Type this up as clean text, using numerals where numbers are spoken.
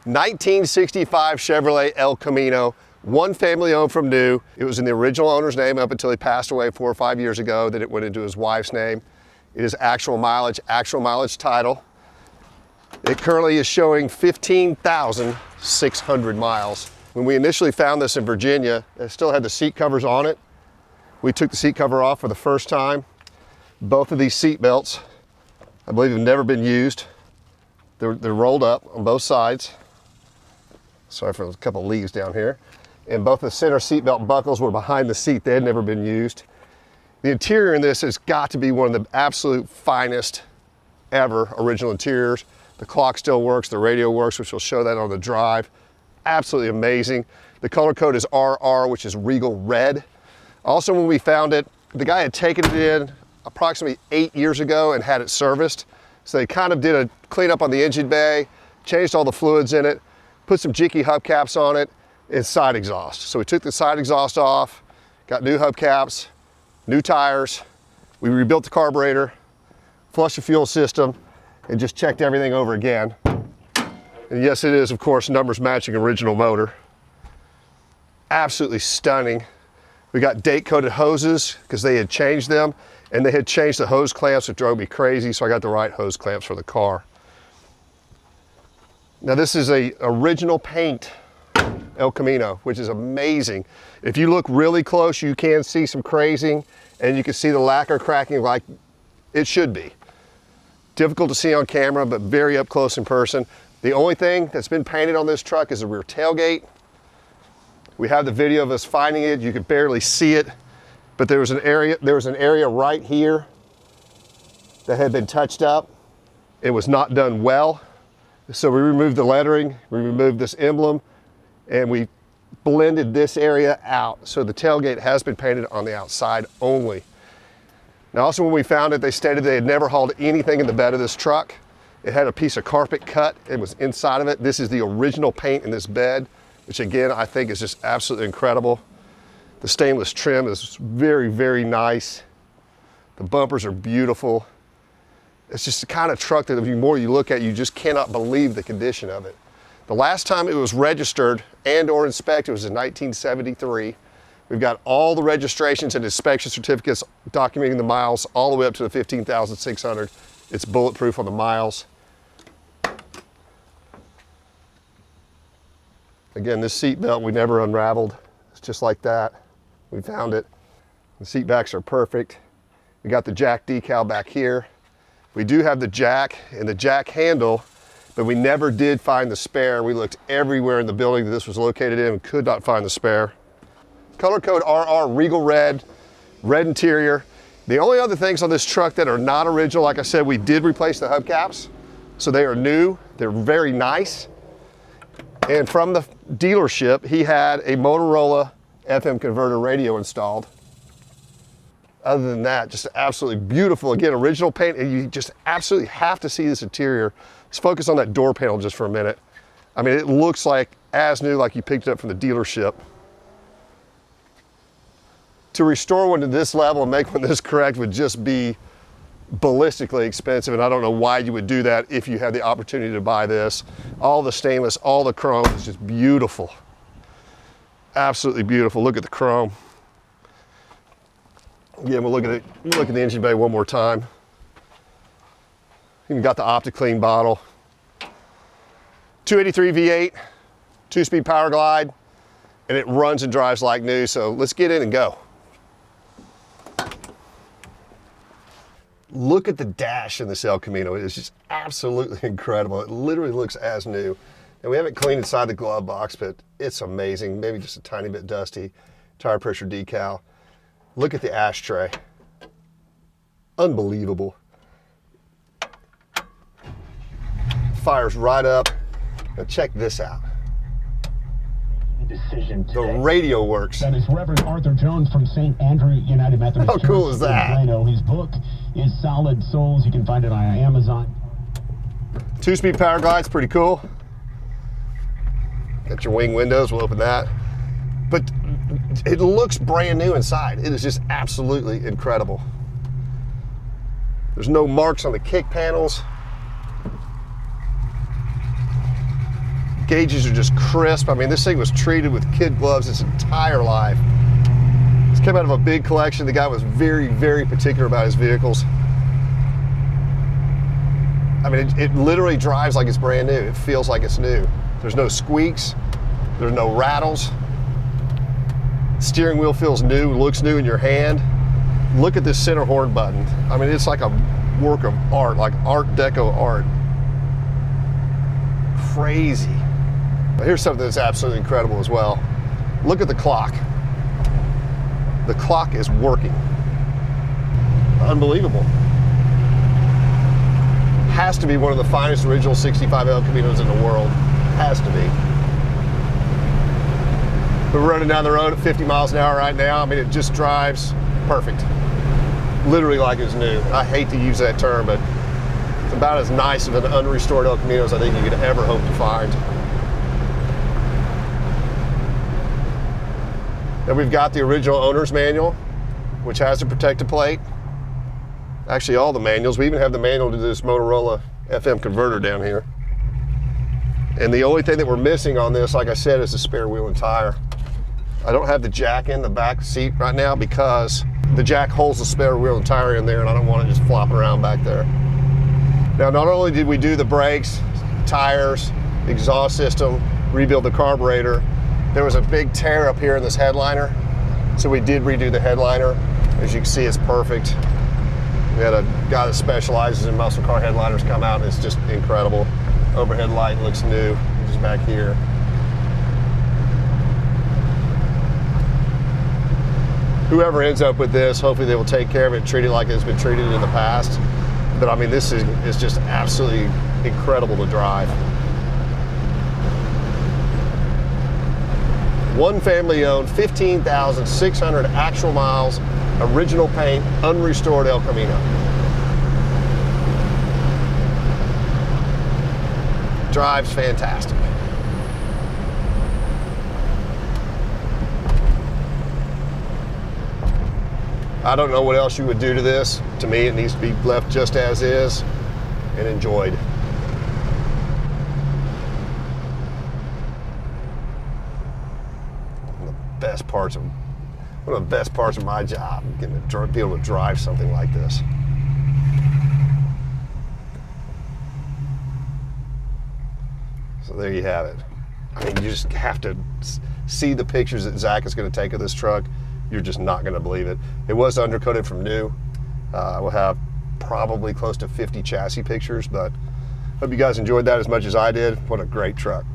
1965 Chevrolet El Camino, one family owned from new. It was in the original owner's name up until he passed away 4 or 5 years ago. Then it went into his wife's name. It is actual mileage title. It currently is showing 15,600 miles. When we initially found this in Virginia, it still had the seat covers on it. We took the seat cover off for the first time. Both of these seat belts, I believe, have never been used. They're rolled up on both sides. Sorry for a couple of leaves down here. And both the center seatbelt buckles were behind the seat. They had never been used. The interior in this has got to be one of the absolute finest ever original interiors. The clock still works, the radio works, which will show that on the drive. Absolutely amazing. The color code is RR, which is Regal Red. Also, when we found it, the guy had taken it in approximately 8 years ago and had it serviced. So they kind of did a cleanup on the engine bay, changed all the fluids in it, put some jicky hubcaps on it, and side exhaust. So we took the side exhaust off, got new hubcaps, new tires. We rebuilt the carburetor, flushed the fuel system, and just checked everything over again. And yes, it is, of course, numbers matching original motor. Absolutely stunning. We got date-coated hoses because they had changed them, and they had changed the hose clamps, which drove me crazy, so I got the right hose clamps for the car. Now this is a original paint El Camino, which is amazing. If you look really close, you can see some crazing, and you can see the lacquer cracking like it should be. Difficult to see on camera, but very up close in person. The only thing that's been painted on this truck is the rear tailgate. We have the video of us finding it. You could barely see it, but there was an area right here that had been touched up. It was not done well. So we removed the lettering, we removed this emblem, and we blended this area out. So the tailgate has been painted on the outside only. Now also when we found it, they stated they had never hauled anything in the bed of this truck. It had a piece of carpet cut. It was inside of it. This is the original paint in this bed, which again, I think is just absolutely incredible. The stainless trim is very, very nice. The bumpers are beautiful. It's just the kind of truck that the more you look at, you just cannot believe the condition of it. The last time it was registered and or inspected was in 1973. We've got all the registrations and inspection certificates documenting the miles all the way up to the 15,600. It's bulletproof on the miles. Again, this seat belt we never unraveled. It's just like that. We found it. The seat backs are perfect. We got the jack decal back here. We do have the jack and the jack handle, but we never did find the spare. We looked everywhere in the building that this was located in and could not find the spare. Color code RR Regal Red, red interior. The only other things on this truck that are not original, like I said, we did replace the hubcaps. So they are new, they're very nice. And from the dealership, he had a Motorola FM converter radio installed. Other than that, just absolutely beautiful. Again, original paint, and you just absolutely have to see this interior. Let's focus on that door panel just for a minute. I mean, it looks like as new, like you picked it up from the dealership. To restore one to this level and make one this correct would just be ballistically expensive, and I don't know why you would do that if you had the opportunity to buy this. All the stainless, all the chrome is just beautiful. Absolutely beautiful. Look at the chrome. Again, we'll look at it. We'll look at the engine bay one more time. Even got the OptiClean bottle. 283 V8, 2-speed Powerglide, and it runs and drives like new. So let's get in and go. Look at the dash in this El Camino. It is just absolutely incredible. It literally looks as new. And we haven't cleaned inside the glove box, but it's amazing. Maybe just a tiny bit dusty. Tire pressure decal. Look at the ashtray. Unbelievable. Fires right up. Now check this out. Decision the radio works. That is Reverend Arthur Jones from St. Andrew United Methodist How cool is that? His book is Solid Souls. You can find it on Amazon. 2-speed Powerglide's pretty cool. Got your wing windows, we'll open that. But it looks brand new inside. It is just absolutely incredible. There's no marks on the kick panels. Gauges are just crisp. I mean, this thing was treated with kid gloves its entire life. This came out of a big collection. The guy was very, very particular about his vehicles. I mean, it literally drives like it's brand new. It feels like it's new. There's no squeaks. There's no rattles. Steering wheel feels new, looks new in your hand. Look at this center horn button. I mean, it's like a work of art, like Art Deco art. Crazy. But here's something that's absolutely incredible as well. Look at the clock. The clock is working. Unbelievable. Has to be one of the finest original 65 El Caminos in the world. Has to be. We're running down the road at 50 miles an hour right now. I mean, it just drives perfect. Literally like it's new. I hate to use that term, but it's about as nice of an unrestored El Camino as I think you could ever hope to find. Then we've got the original owner's manual, which has a protected plate. Actually, all the manuals. We even have the manual to this Motorola FM converter down here. And the only thing that we're missing on this, like I said, is the spare wheel and tire. I don't have the jack in the back seat right now because the jack holds the spare wheel and tire in there, and I don't want it just flopping around back there. Now, not only did we do the brakes, tires, exhaust system, rebuild the carburetor, there was a big tear up here in this headliner. So we did redo the headliner. As you can see, it's perfect. We had a guy that specializes in muscle car headliners come out, and it's just incredible. Overhead light looks new, just back here. Whoever ends up with this, hopefully they will take care of it, treat it like it's been treated in the past. But I mean, this is just absolutely incredible to drive. One family owned, 15,600 actual miles, original paint, unrestored El Camino. Drives fantastic. I don't know what else you would do to this. To me, it needs to be left just as is and enjoyed. One of the best parts of my job, getting to be able to drive something like this. So there you have it. I mean, you just have to see the pictures that Zach is going to take of this truck. You're just not going to believe it. It was undercoated from new. We'll have probably close to 50 chassis pictures, but hope you guys enjoyed that as much as I did. What a great truck.